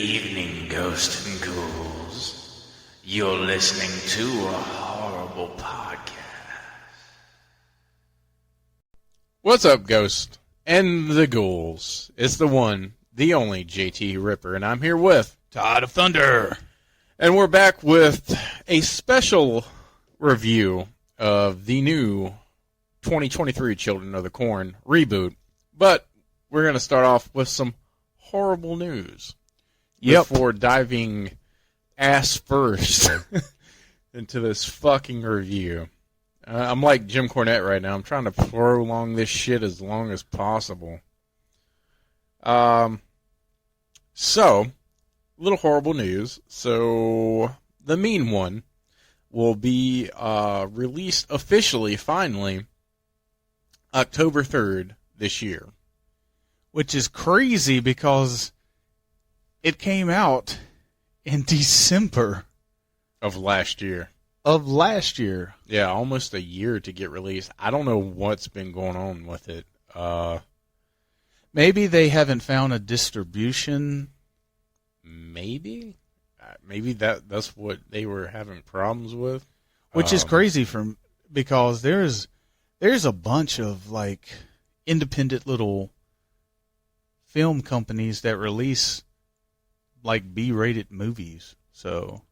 evening, ghosts and ghouls. You're listening to a horrible podcast. What's up, ghosts and the ghouls? It's the one, the only JT Ripper, and I'm here with Todd of Thunder. And we're back with a special review of the new 2023 Children of the Corn reboot. But we're going to start off with some horrible news. Before diving ass first into this fucking review. I'm like Jim Cornette right now. I'm trying to prolong this shit as long as possible. So, little horrible news. So, The Mean One will be released officially, finally, October 3rd this year. Which is crazy because it came out in December Of last year. of last year. Yeah, almost a year to get released. I don't know what's been going on with it. Maybe they haven't found a distribution. Maybe that's what they were having problems with. Which is crazy because there's a bunch of like independent little film companies that release like B-rated movies. So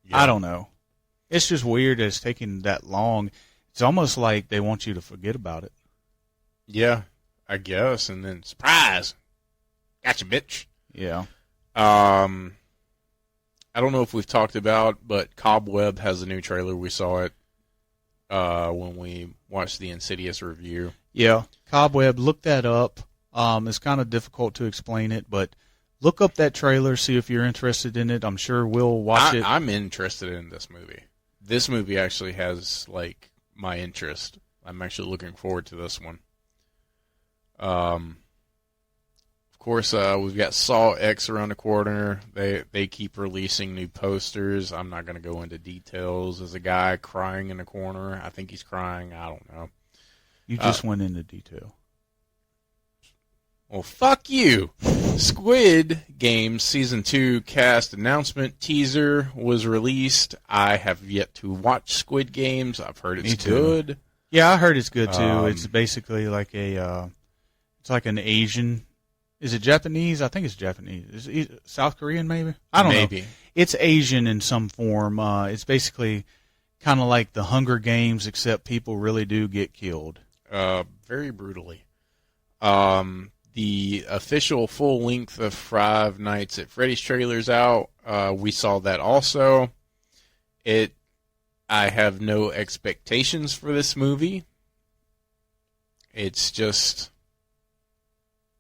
Yeah. I don't know. It's just weird that it's taking that long. It's almost like they want you to forget about it. Yeah, I guess. And then surprise, gotcha, bitch. Yeah. I don't know if we've talked about, but Cobweb has a new trailer. We saw it when we watched the Insidious review. Yeah. Cobweb, look that up. It's kind of difficult to explain it, but look up that trailer, see if you're interested in it. I'm sure we'll watch it. I'm interested in this movie. This movie actually has like my interest. I'm actually looking forward to this one. Of course, we've got Saw X around the corner. They keep releasing new posters. I'm not going to go into details. There's a guy crying in the corner. I think he's crying. I don't know. You just went into detail. Well, fuck you. Squid Game Season 2 cast announcement teaser was released. I have yet to watch Squid Games. I've heard it's good. Yeah, I heard it's good too. It's basically like it's like an Asian. Is it Japanese? I think it's Japanese. Is it South Korean maybe? I don't know. Maybe. It's Asian in some form. It's basically kind of like the Hunger Games, except people really do get killed. Very brutally. The official full length of Five Nights at Freddy's trailer's out. We saw that also. I have no expectations for this movie. It's just...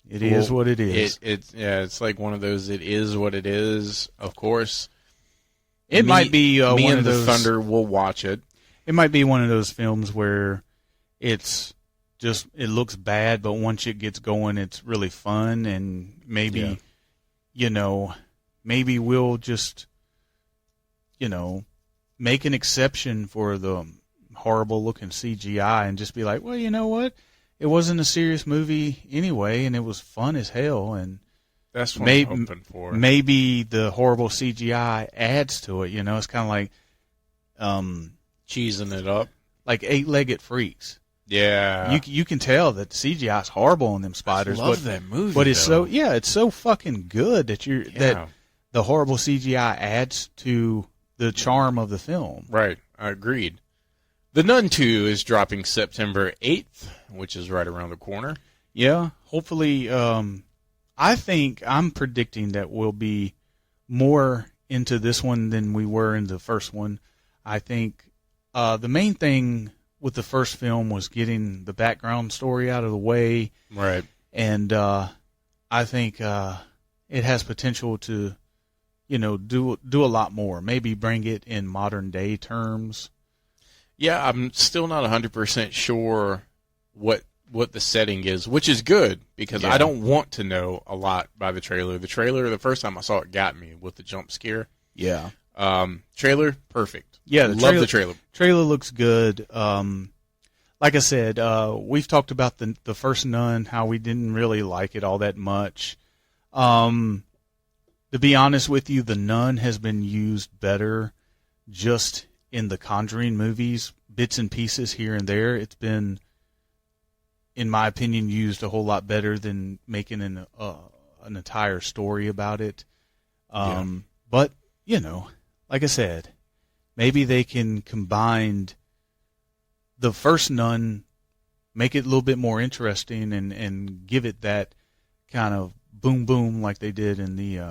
It is what it is. It's like one of those, it is what it is, of course. It might be me one and of the those... Thunder will watch it. It might be one of those films where it's... just it looks bad, but once it gets going, it's really fun, and maybe, maybe we'll just, make an exception for the horrible looking CGI and just be like, well, you know what? It wasn't a serious movie anyway, and it was fun as hell, and that's what I'm hoping for. Maybe the horrible CGI adds to it. It's kind of like cheesing it up, like Eight-Legged Freaks. Yeah, you can tell that the CGI is horrible on them spiders. I love that movie, but it's it's so fucking good that that the horrible CGI adds to the charm of the film. Right, I agreed. The Nun 2 is dropping September 8th, which is right around the corner. Yeah, hopefully. I think I'm predicting that we'll be more into this one than we were in the first one. I think the main thing with the first film was getting the background story out of the way. Right. And I think it has potential to, do a lot more. Maybe bring it in modern day terms. Yeah, I'm still not 100% sure what the setting is, which is good because I don't want to know a lot by the trailer. The trailer, the first time I saw it, got me with the jump scare. Yeah. Trailer, perfect. Yeah, love the trailer. Trailer looks good. Like I said, we've talked about the first Nun, how we didn't really like it all that much. To be honest with you, The Nun has been used better just in the Conjuring movies, bits and pieces here and there. It's been, in my opinion, used a whole lot better than making an entire story about it. But, like I said, maybe they can combine the first Nun, make it a little bit more interesting, and give it that kind of boom boom like they did in the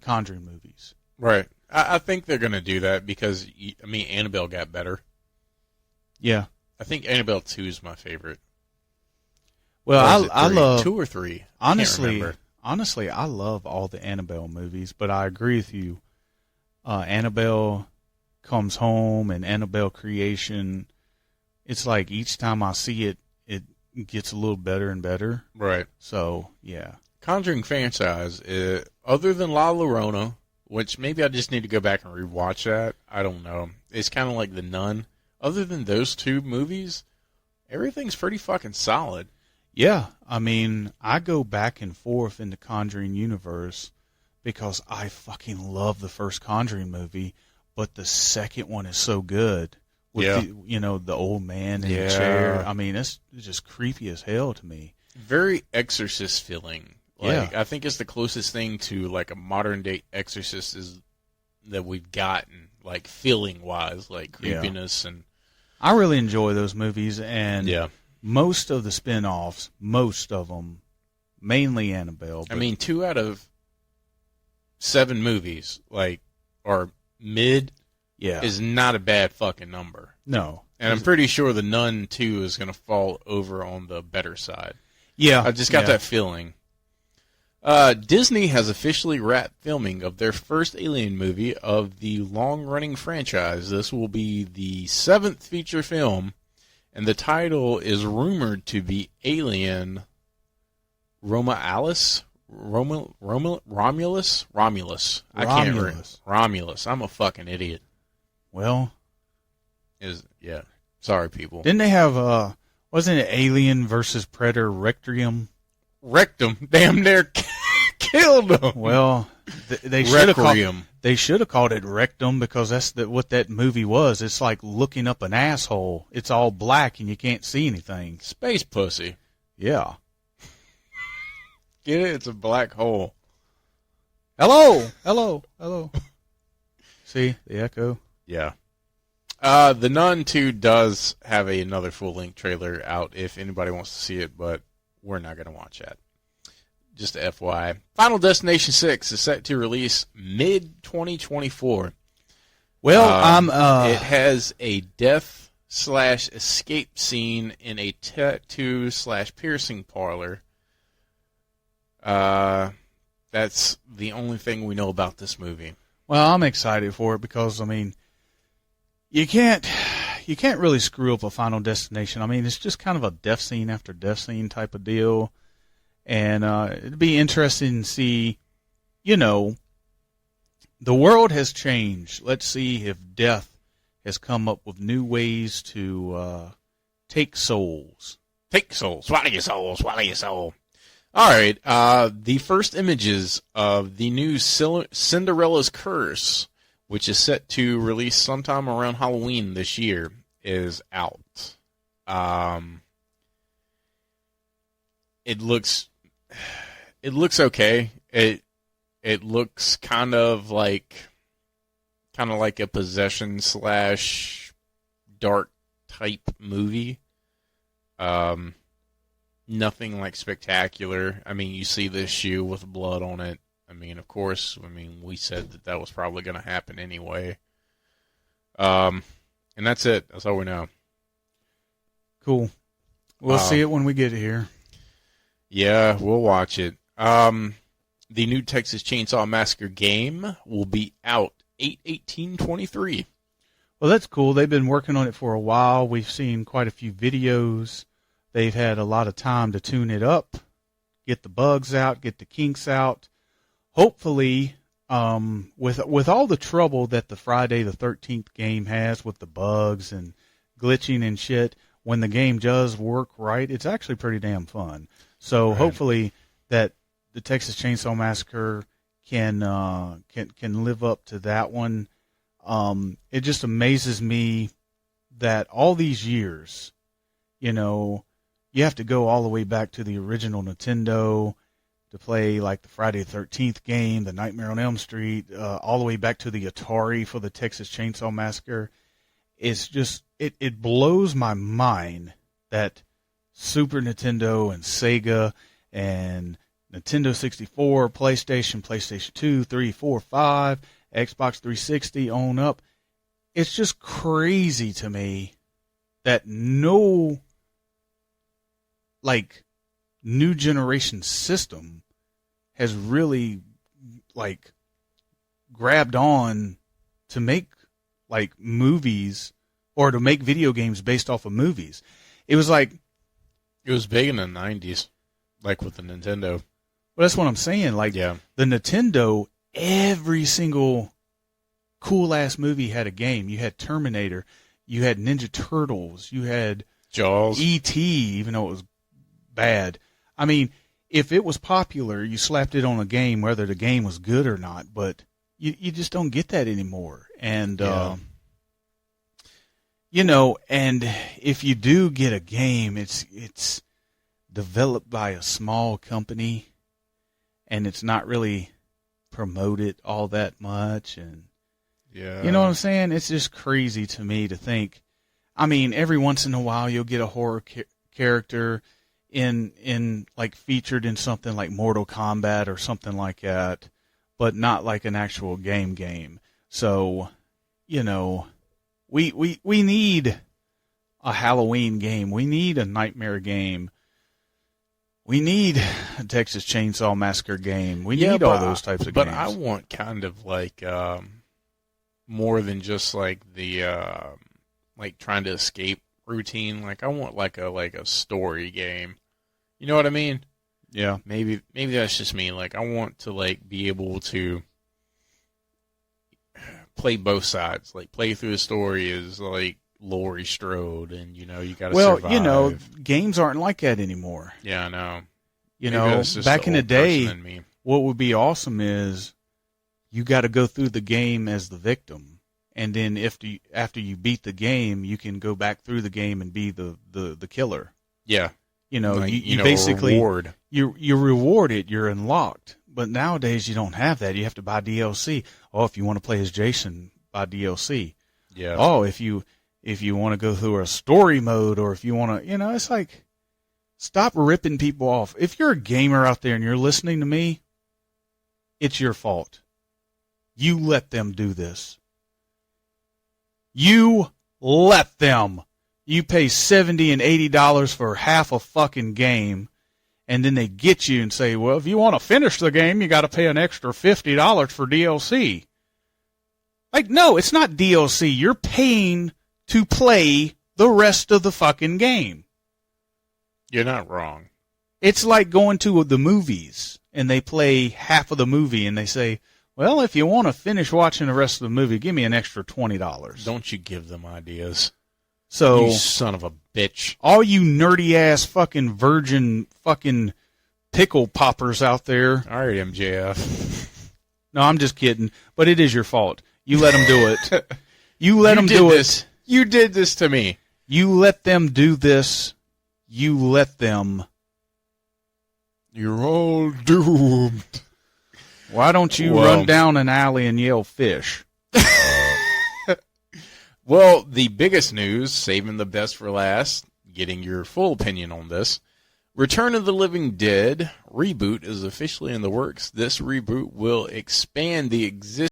Conjuring movies. Right. I think they're going to do that because, Annabelle got better. Yeah. I think Annabelle 2 is my favorite. Well, I love 2 or 3. Honestly, I love all the Annabelle movies, but I agree with you. Annabelle Comes Home and Annabelle Creation, it's like each time I see it, it gets a little better and better. Right. So, yeah. Conjuring franchise, other than La Llorona, which maybe I just need to go back and rewatch that. I don't know. It's kind of like The Nun. Other than those 2 movies, everything's pretty fucking solid. Yeah, I go back and forth in the Conjuring universe because I fucking love the first Conjuring movie, but the second one is so good. With the old man in the chair. It's just creepy as hell to me. Very Exorcist feeling. Yeah. I think it's the closest thing to like a modern day Exorcist that we've gotten, like feeling wise, like creepiness and. I really enjoy those movies, and most of the spin-offs, most of them, mainly Annabelle. But 2 out of 7 movies, are mid. Yeah. Is not a bad fucking number. No. And I'm pretty sure The Nun 2 is going to fall over on the better side. Yeah. I just got that feeling. Disney has officially wrapped filming of their first Alien movie of the long-running franchise. This will be the 7th feature film, and the title is rumored to be Alien Romulus. I can't remember. Romulus. I'm a fucking idiot. Well, sorry, people. Didn't they have wasn't it Alien versus Predator Rectrium? Rectum, damn near killed him. Well, they should have called it Rectum because that's what that movie was. It's like looking up an asshole. It's all black and you can't see anything. Space pussy. Yeah. Get it? It's a black hole. Hello. See the echo? Yeah. The Nun 2 does have another full-length trailer out if anybody wants to see it, but we're not going to watch that. Just FYI. Final Destination 6 is set to release mid-2024. Well, it has a death/escape scene in a tattoo/piercing parlor. That's the only thing we know about this movie. Well, I'm excited for it because, you can't really screw up a Final Destination. It's just kind of a death scene after death scene type of deal. And it'd be interesting to see, the world has changed. Let's see if death has come up with new ways to take souls. Take soul. Swallow your soul. Swallow your soul. All right. The first images of the new Cinderella's Curse, which is set to release sometime around Halloween this year, is out. It looks okay. It looks kind of like a possession / dark type movie. Nothing like spectacular. You see this shoe with blood on it. Of course, we said that was probably going to happen anyway. And that's it. That's all we know. Cool. We'll see it when we get here. Yeah, we'll watch it. The new Texas Chainsaw Massacre game will be out 8/18/23. Well, that's cool. They've been working on it for a while. We've seen quite a few videos. They've had a lot of time to tune it up, get the bugs out, get the kinks out. Hopefully, with all the trouble that the Friday the 13th game has with the bugs and glitching and shit, when the game does work right, it's actually pretty damn fun. So hopefully that the Texas Chainsaw Massacre can live up to that one. It just amazes me that all these years, you know, you have to go all the way back to the original Nintendo to play like the Friday the 13th game, the Nightmare on Elm Street, all the way back to the Atari for the Texas Chainsaw Massacre. It's just, it blows my mind that Super Nintendo and Sega and Nintendo 64, PlayStation 2, 3, 4, 5, Xbox 360 on up. It's just crazy to me that no, like, new generation system has really, like, grabbed on to make, like, movies or to make video games based off of movies. It was like... It was big in the 90s, like with the Nintendo. Well, that's what I'm saying. Like, yeah. The Nintendo, every single cool-ass movie had a game. You had Terminator. You had Ninja Turtles. You had... Jaws. E.T., even though it was bad. I mean, if it was popular, you slapped it on a game, whether the game was good or not. But you just don't get that anymore. And, you know, and if you do get a game, it's developed by a small company, and it's not really promoted all that much. And yeah, you know what I'm saying? It's just crazy to me to think. I mean, every once in a while you'll get a horror character in like featured in something like Mortal Kombat or something like that, but not like an actual game. So, you know, we need a Halloween game. We need a Nightmare game. We need a Texas Chainsaw Massacre game. We need all those types of games. But I want kind of like more than just like the like trying to escape routine. Like I want like a story game. You know what I mean? Yeah. Maybe that's just me. Like I want to like be able to play both sides. Like play through the story as like Laurie Strode, and you know you got to survive. Well, you know, games aren't like that anymore. Yeah, I know. You Maybe know, back in the day, what would be awesome is you got to go through the game as the victim, and then after you beat the game, you can go back through the game and be the killer. Yeah. You know, like, you basically reward. You're rewarded, you're unlocked. But nowadays you don't have that. You have to buy DLC. Oh, if you want to play as Jason, buy DLC. Yeah. Oh, if you want to go through a story mode, or if you want to, you know, it's like, stop ripping people off. If you're a gamer out there and you're listening to me, it's your fault. You let them do this. You let them. You pay $70 and $80 for half a fucking game, and then they get you and say, well, if you want to finish the game, you got to pay an extra $50 for DLC. Like, no, it's not DLC. You're paying to play the rest of the fucking game. You're not wrong. It's like going to the movies, and they play half of the movie, and they say, well, if you want to finish watching the rest of the movie, give me an extra $20. Don't you give them ideas. So, you son of a bitch. All you nerdy-ass fucking virgin fucking pickle poppers out there. All right, MJF. No, I'm just kidding. But it is your fault. You let them do it. You let them do it. You did this to me. You let them do this. You let them. You're all doomed. Why don't you run down an alley and yell fish? Well, the biggest news, saving the best for last, getting your full opinion on this. Return of the Living Dead reboot is officially in the works. This reboot will expand the existing